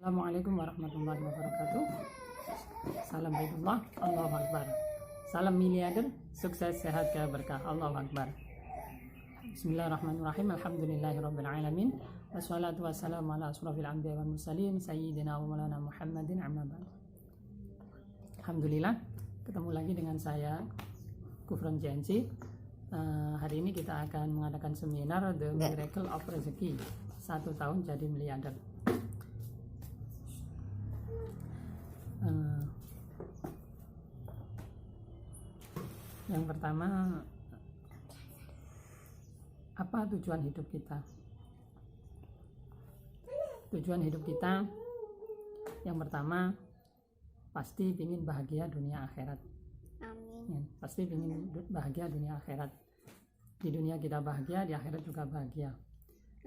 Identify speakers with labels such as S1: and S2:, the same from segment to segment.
S1: Assalamualaikum warahmatullahi wabarakatuh. Salam Baitullah, Allahu Akbar. Salam miliarder, sukses, sehat, kaya berkah, Allahu Akbar. Bismillahirrahmanirrahim. Alhamdulillahirabbil alamin. Wassalatu wassalamu ala asrofil anbiya wal mursalin sayyidina wa maulana Muhammadin amma ba'd. Alhamdulillah, ketemu lagi dengan saya Kufron JNC. Hari ini kita akan mengadakan seminar The Miracle of Rezeki, 1 tahun jadi miliarder. Yang pertama, apa tujuan hidup kita? Tujuan hidup kita yang pertama pasti ingin bahagia dunia akhirat.
S2: Amin.
S1: Ya, pasti ingin bahagia dunia akhirat. Di dunia kita bahagia, di akhirat juga bahagia.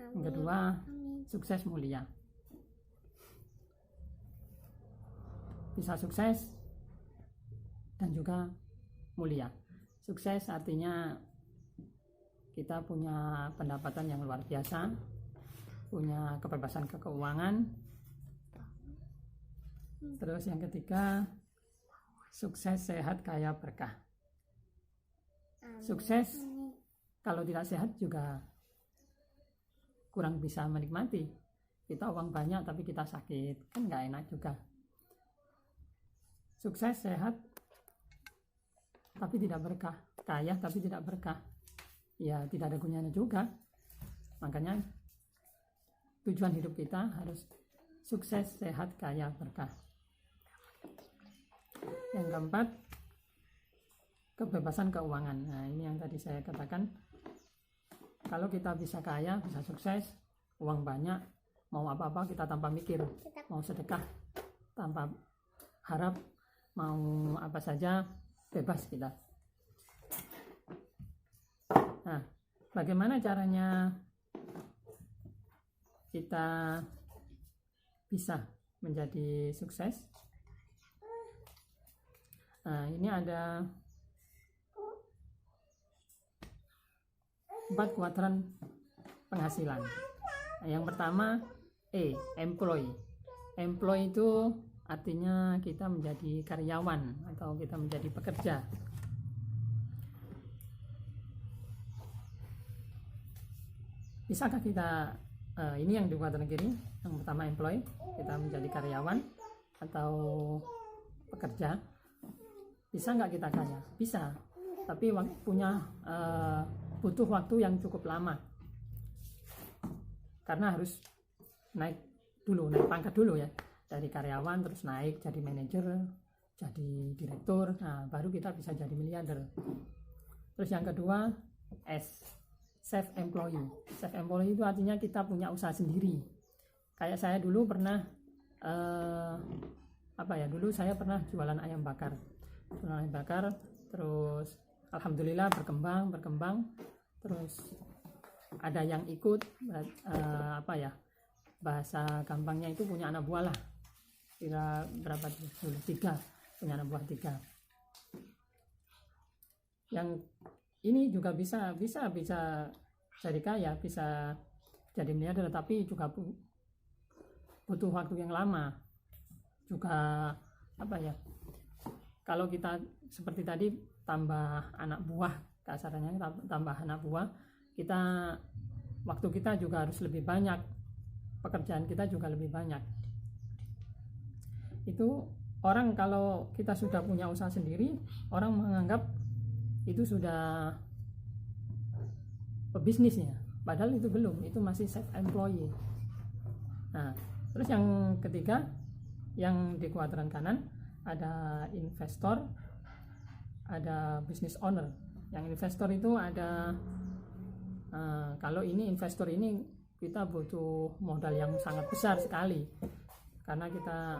S2: Amin.
S1: Yang kedua,
S2: Amin.
S1: sukses mulia. Bisa sukses dan juga mulia. Sukses artinya kita punya pendapatan yang luar biasa, punya kebebasan keuangan. Terus yang ketiga, sukses, sehat, kaya, berkah.
S2: Amin.
S1: Sukses
S2: Amin.
S1: kalau tidak sehat juga kurang bisa menikmati. Kita uang banyak tapi kita sakit, kan nggak enak juga. Sukses, sehat, tapi tidak berkah. Kaya tapi tidak berkah, ya tidak ada gunanya juga. Makanya tujuan hidup kita harus sukses, sehat, kaya, berkah. Yang keempat, kebebasan keuangan. Nah, ini yang tadi saya katakan, kalau kita bisa kaya, bisa sukses, uang banyak, mau apa-apa kita tanpa mikir, mau sedekah tanpa harap, mau apa saja bebas kita. Nah, bagaimana caranya kita bisa menjadi sukses? Nah, ini ada 4 kuadran penghasilan. Nah, yang pertama, employee. Employee itu artinya kita menjadi karyawan atau kita menjadi pekerja. Bisakah kita, ini yang di kuadran kiri, yang pertama employee, kita menjadi karyawan atau pekerja. Bisa nggak kita kaya? Bisa, tapi butuh waktu yang cukup lama, karena harus naik pangkat dulu ya, dari karyawan terus naik jadi manajer, jadi direktur, nah baru kita bisa jadi miliarder. Terus yang kedua, self employee. Self employee itu artinya kita punya usaha sendiri. Kayak saya dulu pernah dulu saya pernah jualan ayam bakar, terus alhamdulillah berkembang, terus ada yang ikut, bahasa gampangnya itu punya anak buah lah, kira berapa dulu, 3, punya anak buah 3. Yang ini juga bisa jadi kaya, bisa jadi miliarder, tapi juga butuh waktu yang lama juga. Kalau kita seperti tadi tambah anak buah, kasarannya tambah anak buah, waktu kita juga harus lebih banyak, pekerjaan kita juga lebih banyak. Itu orang, kalau kita sudah punya usaha sendiri, orang menganggap itu sudah pebisnisnya, padahal itu belum, itu masih self employee. Nah, terus yang ketiga, yang di kuadran kanan ada investor, ada business owner. Yang investor itu ada, kalau ini investor ini kita butuh modal yang sangat besar sekali, karena kita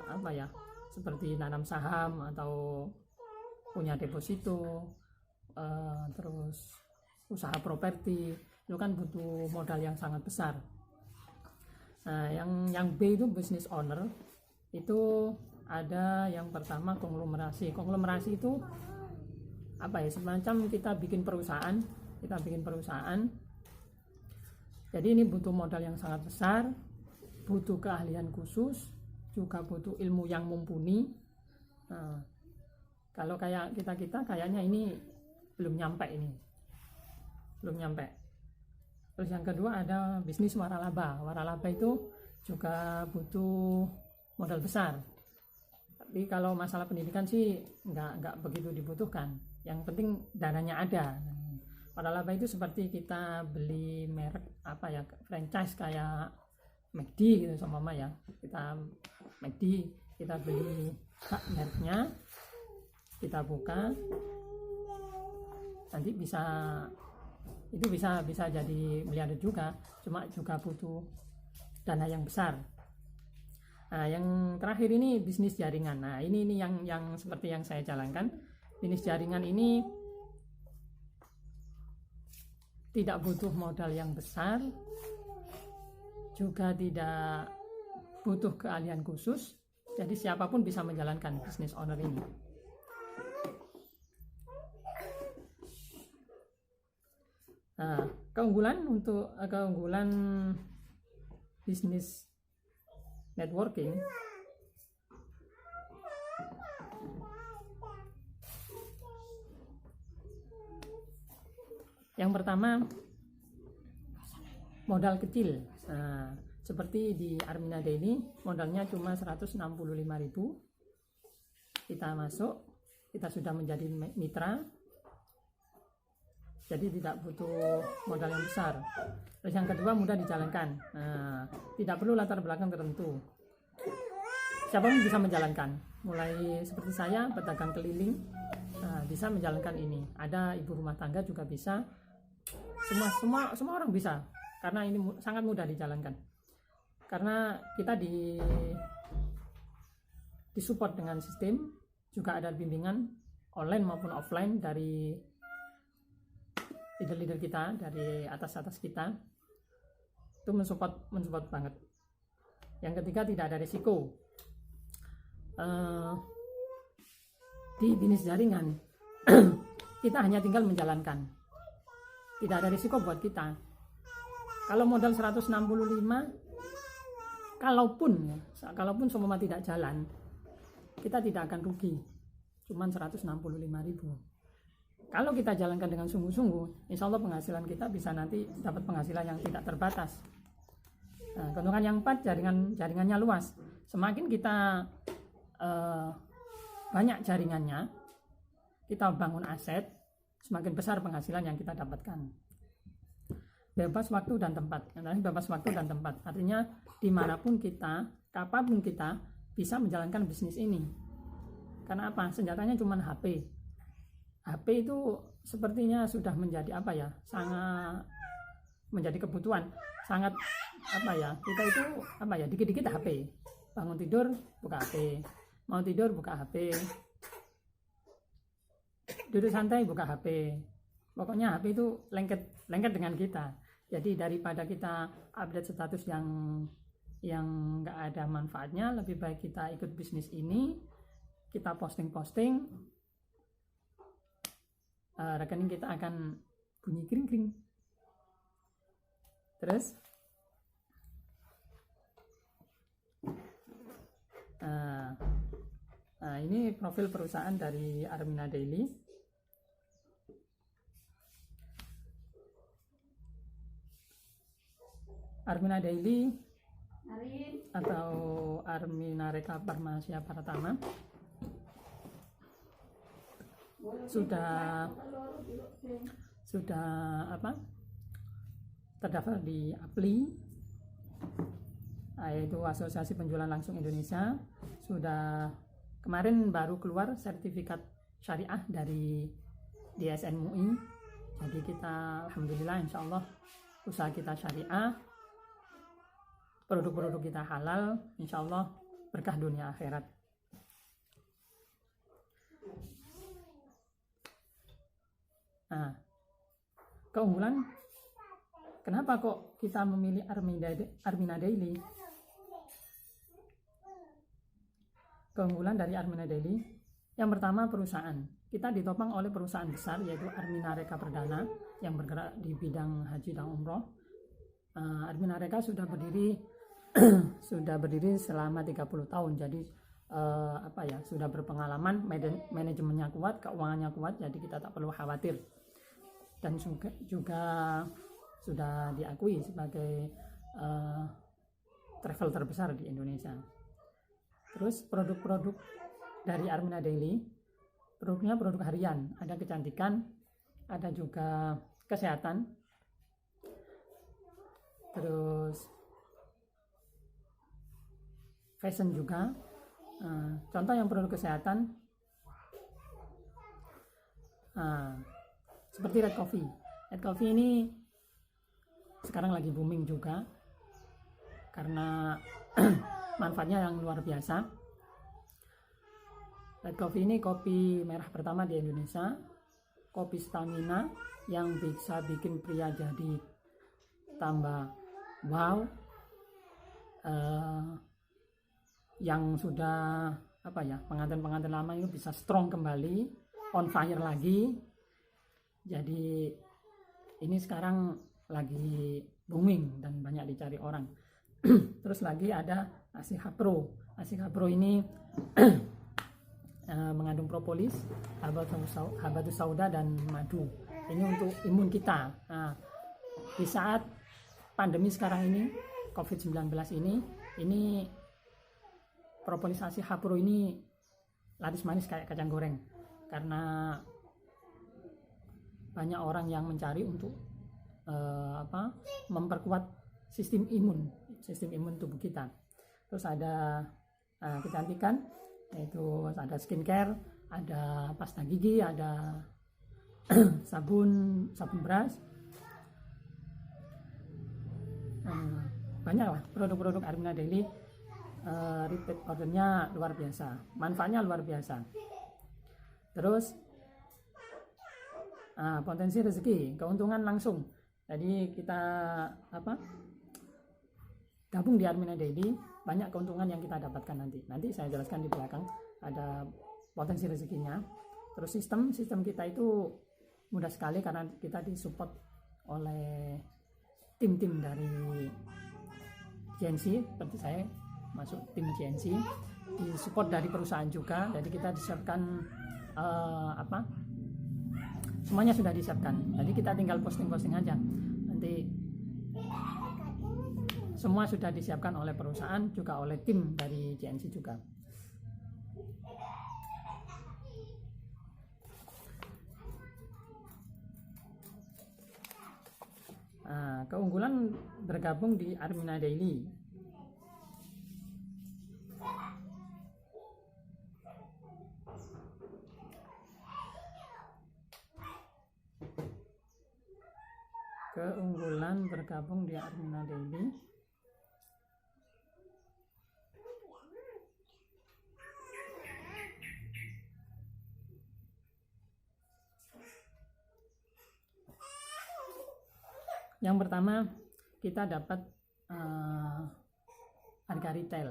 S1: seperti nanam saham atau punya deposito, terus usaha properti, itu kan butuh modal yang sangat besar. Nah, yang B itu business owner, itu ada yang pertama konglomerasi. Konglomerasi itu semacam kita bikin perusahaan. Jadi ini butuh modal yang sangat besar, butuh keahlian khusus, juga butuh ilmu yang mumpuni. Nah, kalau kayak kita kayaknya ini belum nyampe ini, belum nyampe. Terus yang kedua ada bisnis waralaba. Waralaba itu juga butuh modal besar. Tapi kalau masalah pendidikan sih nggak begitu dibutuhkan. Yang penting dananya ada. Waralaba itu seperti kita beli merek apa ya, franchise kayak McD gitu sama mama ya. Kita McD, kita beli hak mereknya, kita buka, nanti itu bisa jadi miliarder juga, cuma juga butuh dana yang besar. Nah, yang terakhir ini bisnis jaringan. Nah, ini yang seperti yang saya jalankan. Bisnis jaringan ini tidak butuh modal yang besar, juga tidak butuh keahlian khusus. Jadi siapapun bisa menjalankan bisnis owner ini. Nah, keunggulan bisnis networking yang pertama, modal kecil. Nah, seperti di Armina Daily, modalnya cuma 165.000. Kita masuk, kita sudah menjadi mitra, jadi tidak butuh modal yang besar. Terus yang kedua, mudah dijalankan. Nah, tidak perlu latar belakang tertentu, siapapun bisa menjalankan. Mulai seperti saya, pedagang keliling, bisa menjalankan ini. Ada ibu rumah tangga juga bisa. Semua orang bisa, karena ini sangat mudah dijalankan. Karena kita disupport dengan sistem, juga ada bimbingan online maupun offline dari leader-leader kita, dari atas kita. Itu mensupport banget. Yang ketiga, tidak ada risiko. Di bisnis jaringan kita hanya tinggal menjalankan, tidak ada risiko buat kita. Kalau modal 165, kalaupun semua tidak jalan, kita tidak akan rugi, cuman 165.000. Kalau kita jalankan dengan sungguh-sungguh, insya Allah penghasilan kita bisa nanti dapat penghasilan yang tidak terbatas. Nah, keuntungan yang 4, jaringannya luas. Semakin kita banyak jaringannya, kita bangun aset, semakin besar penghasilan yang kita dapatkan. Bebas waktu dan tempat. Bebas waktu dan tempat artinya dimanapun kita, kapanpun kita bisa menjalankan bisnis ini. Karena apa? Senjatanya cuma HP. HP itu sepertinya sudah menjadi sangat menjadi kebutuhan. Sangat kita itu dikit-dikit HP. Bangun tidur buka HP, mau tidur buka HP, duduk santai buka HP. Pokoknya HP itu lengket dengan kita. Jadi daripada kita update status yang nggak ada manfaatnya, lebih baik kita ikut bisnis ini, kita posting, rekening kita akan bunyi kring. Terus ini profil perusahaan dari Armina Daily. Armina Daily atau Armina Reka Farmasia Pratama sudah terdaftar di APLI, yaitu Asosiasi Penjualan Langsung Indonesia. Sudah kemarin baru keluar sertifikat syariah dari DSN MUI. Jadi kita alhamdulillah, insya Allah usaha kita syariah, produk-produk kita halal, insya Allah berkah dunia akhirat. Nah, keunggulan, kenapa kok kita memilih Armina Daily? Keunggulan dari Armina Daily, yang pertama perusahaan. Kita ditopang oleh perusahaan besar, yaitu Armina Reka Perdana yang bergerak di bidang haji dan umroh. Armina Reka sudah berdiri sudah berdiri selama 30 tahun. Jadi sudah berpengalaman, manajemennya kuat, keuangannya kuat, jadi kita tak perlu khawatir. Dan juga sudah diakui sebagai travel terbesar di Indonesia. Terus produk-produk dari Armina Daily, produknya produk harian, ada kecantikan, ada juga kesehatan, terus fashion juga. Contoh yang produk kesehatan seperti Red Coffee. Red Coffee ini sekarang lagi booming juga karena manfaatnya yang luar biasa. Red Coffee ini kopi merah pertama di Indonesia, kopi stamina yang bisa bikin pria jadi tambah wow, yang sudah pengantin lama itu bisa strong kembali, on fire lagi. Jadi ini sekarang lagi booming dan banyak dicari orang. Terus lagi ada Asiha Pro. Asiha Pro ini mengandung propolis, habatus sauda dan madu. Ini untuk imun kita. Di saat pandemi sekarang ini, COVID-19 ini propolis Asiha Pro ini laris manis kayak kacang goreng, karena banyak orang yang mencari untuk memperkuat sistem imun tubuh kita. Terus ada kecantikan, yaitu ada skincare, ada pasta gigi, ada sabun beras, banyak lah produk-produk Armina Daily. Repeat ordernya luar biasa, manfaatnya luar biasa. Terus potensi rezeki, keuntungan langsung. Jadi kita gabung di Armina Daily, banyak keuntungan yang kita dapatkan nanti saya jelaskan di belakang. Ada potensi rezekinya. Terus sistem kita itu mudah sekali karena kita disupport oleh tim-tim dari GNC. Seperti saya masuk tim GNC, disupport dari perusahaan juga. Jadi kita disiapkan semuanya sudah disiapkan. Jadi kita tinggal posting aja. Nanti semua sudah disiapkan oleh perusahaan, juga oleh tim dari GNC juga. Keunggulan bergabung di Armina Daily. Keunggulan bergabung di Armina Daily. Yang pertama, kita dapat harga retail,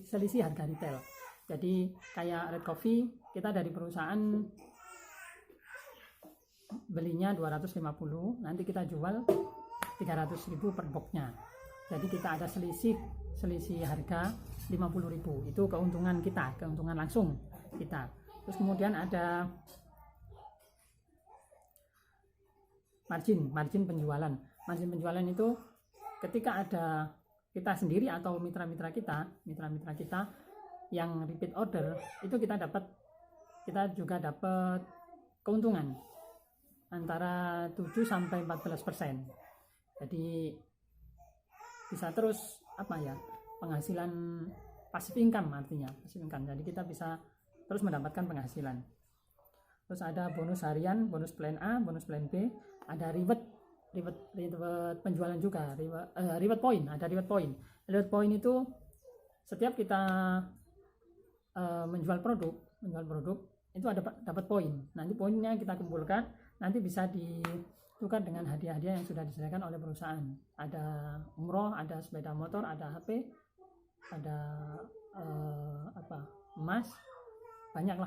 S1: selisih harga retail. Jadi kayak Red Coffee, kita dari perusahaan belinya 250, nanti kita jual 300.000 per boxnya. Jadi kita ada selisih harga 50.000. Itu keuntungan kita, keuntungan langsung kita. Terus kemudian ada margin penjualan. Margin penjualan itu ketika ada kita sendiri atau mitra-mitra kita yang repeat order, itu kita juga dapat keuntungan antara 7 sampai 14%. Jadi bisa terus penghasilan passive income, artinya passive income. Jadi kita bisa terus mendapatkan penghasilan. Terus ada bonus harian, bonus plan A, bonus plan B, ada reward penjualan juga, reward point, ada reward point. Reward point itu setiap kita menjual produk itu ada dapat poin. Nanti poinnya kita kumpulkan, nanti bisa ditukar dengan hadiah-hadiah yang sudah disediakan oleh perusahaan. Ada umroh, ada sepeda motor, ada HP, ada emas, banyak.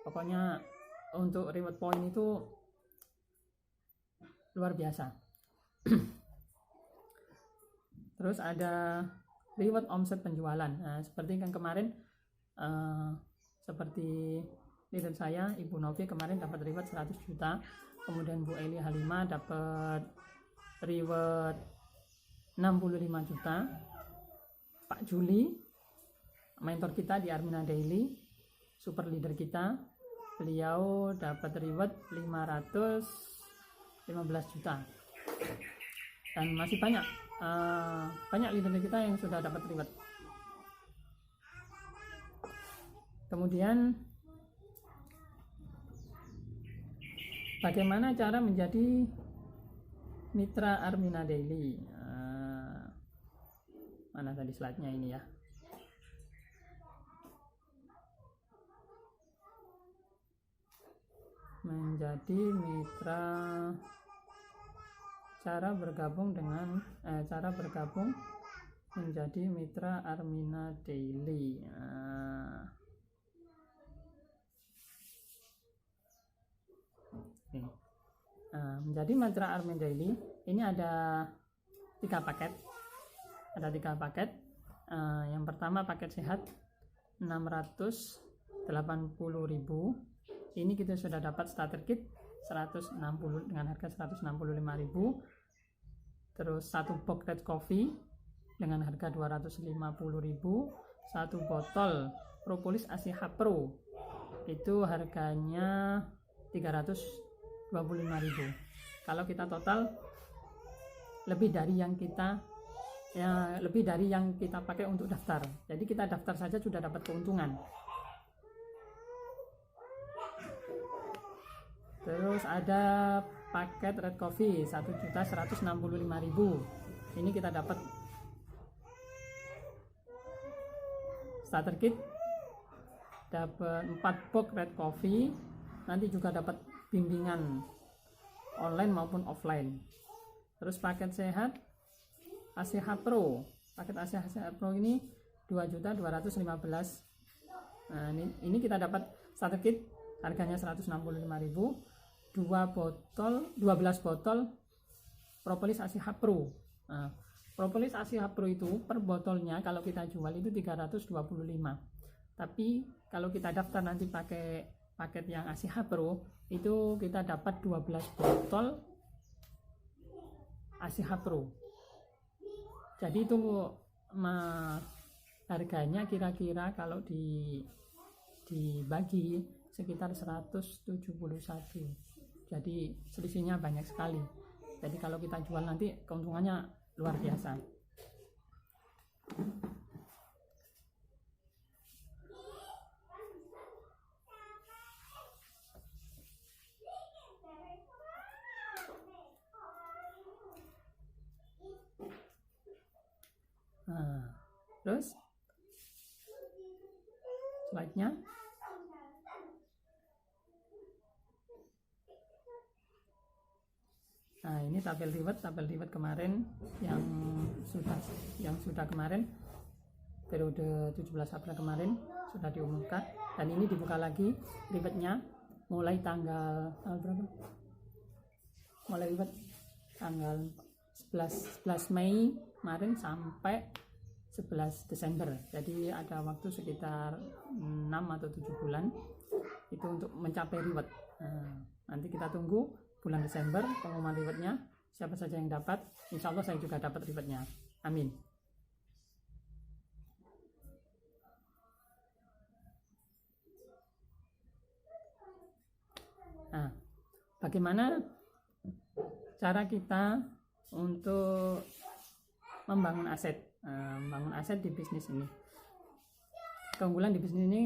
S1: Pokoknya untuk reward point itu luar biasa. Terus ada reward omset penjualan. Nah, seperti yang kemarin seperti leader saya Ibu Novi kemarin dapat reward 100 juta. Kemudian Bu Eli Halimah dapat reward 65 juta. Pak Juli, mentor kita di Armina Daily, super leader kita, beliau dapat reward 515 juta. Dan masih banyak leader kita yang sudah dapat reward. Kemudian bagaimana cara menjadi mitra Armina Daily? Mana tadi slide-nya ini ya? Menjadi mitra, cara bergabung menjadi mitra Armina Daily. Menjadi mitra Armina Daily ini ada 3 paket. Yang pertama paket sehat 680.000. Ini kita sudah dapat starter kit 160 dengan harga 165.000. Terus 1 box red coffee dengan harga 250.000. 1 botol propolis ACH Pro itu harganya 325.000. Kalau kita total lebih dari yang kita pakai untuk daftar. Jadi kita daftar saja sudah dapat keuntungan. Terus ada paket red coffee 1.165.000. Ini kita dapat starter kit, dapat 4 box red coffee, nanti juga dapat bimbingan online maupun offline. Terus paket sehat ACH Pro, paket ACH Pro ini 2.215.000. Nah, ini kita dapat starter kit harganya 165.000, 12 botol propolis ACH Pro. Nah, propolis ACH Pro itu per botolnya kalau kita jual itu 325. Tapi kalau kita daftar nanti pakai paket yang ACH Pro itu kita dapat 12 botol ACH Pro. Jadi itu harganya kira-kira kalau dibagi sekitar 171. Jadi selisihnya banyak sekali. Jadi kalau kita jual nanti keuntungannya luar biasa. Nah, terus slide-nya. Nah, ini tabel reward kemarin yang sudah kemarin periode 17 April kemarin sudah diumumkan, dan ini dibuka lagi rewardnya mulai tanggal berapa? Mulai reward tanggal 11 Mei kemarin sampai 11 Desember. Jadi ada waktu sekitar 6 atau 7 bulan itu untuk mencapai reward. Nah, nanti kita tunggu bulan Desember pengumuman rewardnya, siapa saja yang dapat. Insya Allah saya juga dapat rewardnya, amin. Nah, bagaimana cara kita untuk membangun aset di bisnis ini? Keunggulan di bisnis ini,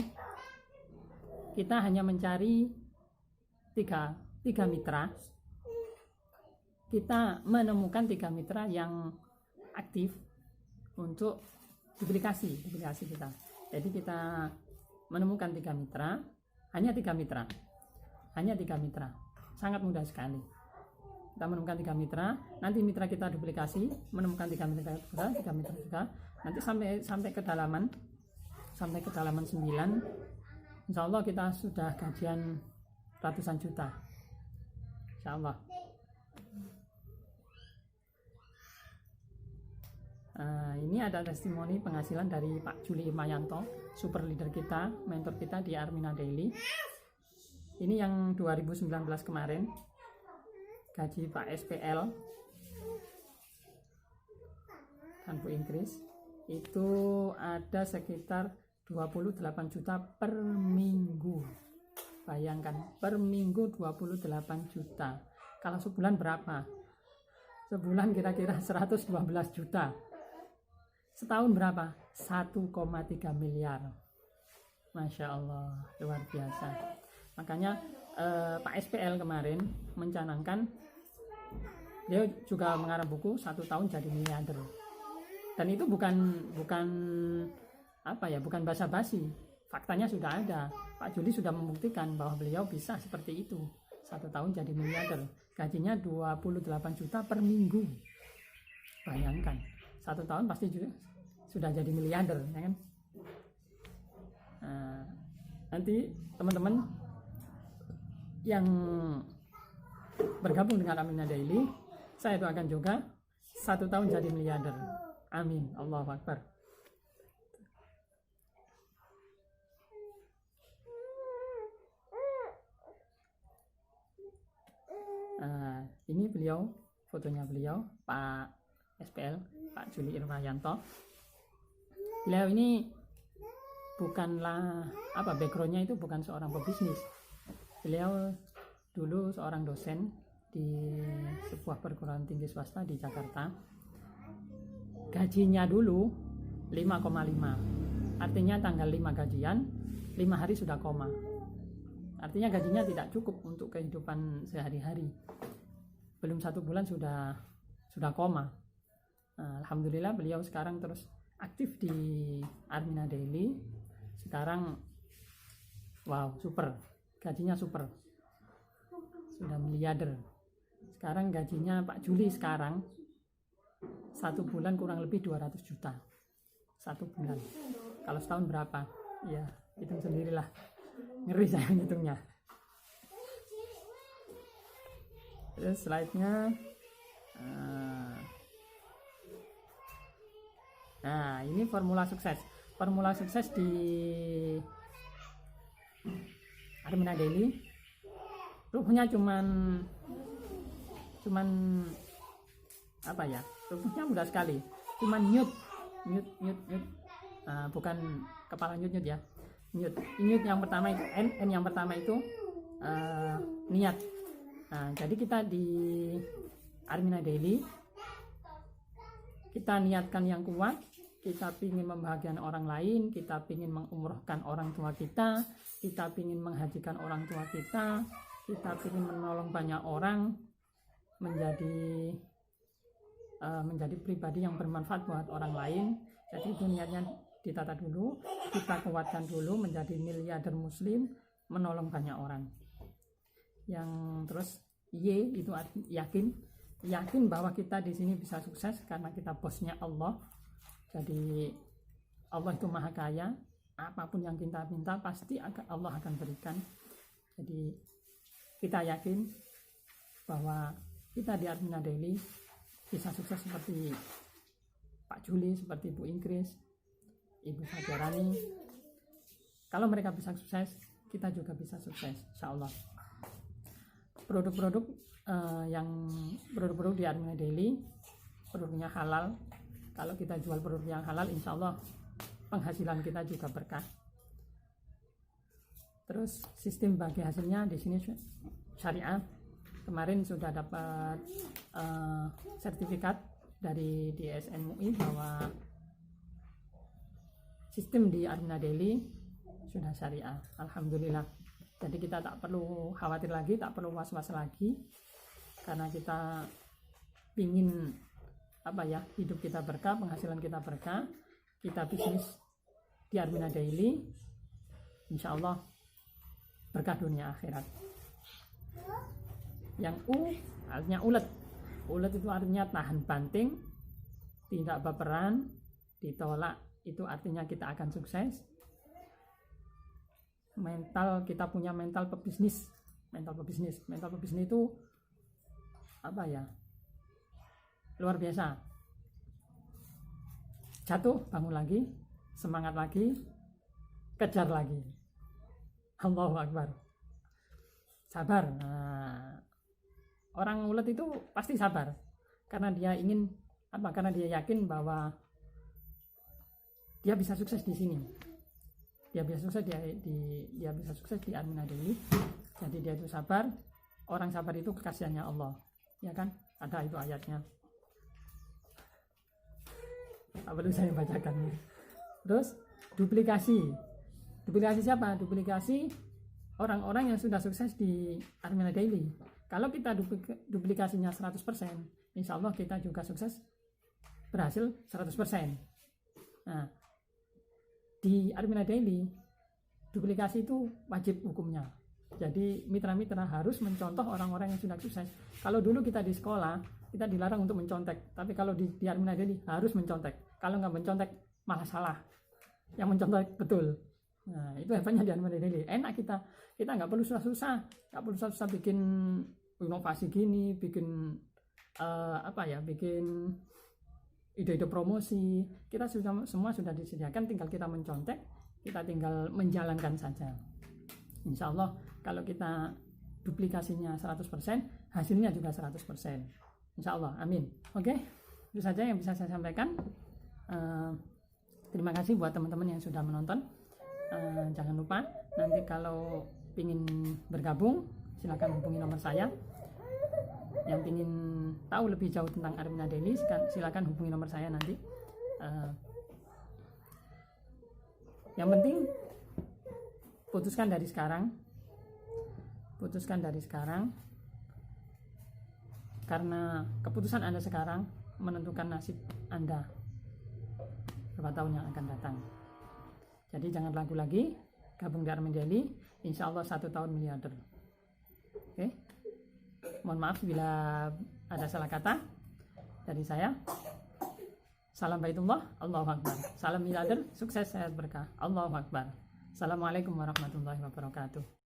S1: kita hanya mencari tiga mitra. Kita menemukan 3 mitra yang aktif untuk duplikasi kita. Jadi kita menemukan 3 mitra, hanya 3 mitra, sangat mudah sekali. Kita menemukan 3 mitra, nanti mitra kita duplikasi, menemukan 3 mitra juga, nanti sampai kedalaman 9, insya Allah kita sudah gajian ratusan juta, insya Allah. Ini ada testimoni penghasilan dari Pak Juli Irmayanto, super leader kita, mentor kita di Armina Daily. Ini yang 2019 kemarin, gaji Pak SPL dan Bu Inggris itu ada sekitar 28 juta per minggu. Bayangkan, per minggu 28 juta. Kalau sebulan berapa? Sebulan kira-kira 112 juta. Setahun berapa? 1,3 miliar. Masya Allah, luar biasa. Makanya Pak SPL kemarin mencanangkan, dia juga mengarang buku 1 tahun jadi miliarder. Dan itu bukan basa-basi. Faktanya sudah ada. Pak Juli sudah membuktikan bahwa beliau bisa seperti itu. 1 tahun jadi miliarder. Gajinya 28 juta per minggu. Bayangkan, 1 tahun pasti juga sudah jadi miliarder, ya kan? Nanti teman-teman yang bergabung dengan Armina Daily, saya doakan juga 1 tahun jadi miliarder. Amin. Allahu Akbar. Ini beliau, fotonya beliau, Pak SPL, Pak Juli Irmayanto. Beliau ini bukanlah backgroundnya itu bukan seorang pebisnis. Beliau dulu seorang dosen di sebuah perguruan tinggi swasta di Jakarta. Gajinya dulu 5,5. Artinya tanggal 5 gajian, 5 hari sudah koma. Artinya gajinya tidak cukup untuk kehidupan sehari-hari. Belum 1 bulan sudah koma. Alhamdulillah beliau sekarang terus aktif di Armina Daily. Sekarang wow, super. Gajinya super. Sudah miliarder. Sekarang gajinya Pak Juli sekarang 1 bulan kurang lebih 200 juta. 1 bulan. Kalau setahun berapa? Ya, hitung sendirilah. Ngeri saya ngitungnya. Terus slide-nya. Nah, ini formula sukses. Formula sukses di Armina Daily. Ruhnya cuman ruhnya mudah sekali. Cuman nyut. Bukan kepala nyut ya. Nyut yang pertama itu N yang pertama itu niat. Jadi kita di Armina Daily kita niatkan yang kuat, kita ingin membahagiakan orang lain, kita ingin mengumrohkan orang tua kita ingin menghajikan orang tua kita ingin menolong banyak orang, menjadi pribadi yang bermanfaat buat orang lain. Jadi itu niatnya ditata dulu, kita kuatkan dulu menjadi miliarder muslim, menolong banyak orang. Yang terus Y itu yakin bahwa kita di sini bisa sukses karena kita bosnya Allah. Jadi Allah itu maha kaya, apapun yang kita minta pasti Allah akan berikan. Jadi kita yakin bahwa kita di Armina Daily bisa sukses seperti Pak Juli, seperti Bu Inggris, Ibu Fajarani. Kalau mereka bisa sukses, kita juga bisa sukses, insya Allah. Produk-produk di Armina Daily, produknya halal. Kalau kita jual produk yang halal, insya Allah penghasilan kita juga berkah. Terus sistem bagi hasilnya di sini syariah. Kemarin sudah dapat sertifikat dari DSN MUI bahwa sistem di Armina Daily sudah syariah. Alhamdulillah. Jadi kita tak perlu khawatir lagi, tak perlu was-was lagi, karena kita ingin hidup kita berkah, penghasilan kita berkah. Kita bisnis di Armina Daily, insya Allah berkah dunia akhirat. Yang U artinya ulet. Ulet itu artinya tahan banting, tidak baperan, ditolak itu artinya kita akan sukses. Kita punya mental pebisnis itu luar biasa. jatuh bangun lagi, semangat lagi, kejar lagi. Allahu Akbar. Sabar. Nah, orang ulet itu pasti sabar karena dia ingin apa? Karena dia yakin bahwa dia bisa sukses di sini. Dia bisa sukses dia bisa sukses di Armina Daily. Jadi dia itu sabar. Orang sabar itu kekasihannya Allah. Ya kan? Ada itu ayatnya. Apa perlu saya bacakan? Terus duplikasi. Duplikasi siapa? Duplikasi orang-orang yang sudah sukses di Armina Daily. Kalau kita duplikasinya 100%, insya Allah kita juga sukses, berhasil 100%. Nah, di Armina Daily, duplikasi itu wajib hukumnya. Jadi mitra-mitra harus mencontoh orang-orang yang sudah sukses. Kalau dulu kita di sekolah, kita dilarang untuk mencontek. Tapi kalau di Armina Daily harus mencontek. Kalau nggak mencontek, malah salah. Yang mencontek betul. Nah, itu hebatnya di Armina Daily. Enak kita nggak perlu susah-susah. Nggak perlu susah-susah bikin inovasi gini, bikin bikin ide-ide promosi. Kita semua sudah disediakan, tinggal kita mencontek, kita tinggal menjalankan saja. Insya Allah kalau kita duplikasinya 100%, hasilnya juga 100%. Insya Allah, amin. Oke, itu saja yang bisa saya sampaikan. Terima kasih buat teman-teman yang sudah menonton. Jangan lupa nanti kalau ingin bergabung, silakan hubungi nomor saya. Yang ingin tahu lebih jauh tentang Armina Daily, silakan hubungi nomor saya nanti. Yang penting putuskan dari sekarang, karena keputusan Anda sekarang menentukan nasib Anda beberapa tahun yang akan datang. Jadi jangan ragu lagi, gabung di Armina Daily, insya Allah 1 tahun miliarder. Oke, mohon maaf bila ada salah kata dari saya. Salam baitullah, Allahu Akbar. Salam miliarder, sukses, sehat, berkah, Allahu Akbar. Assalamualaikum warahmatullahi wabarakatuh.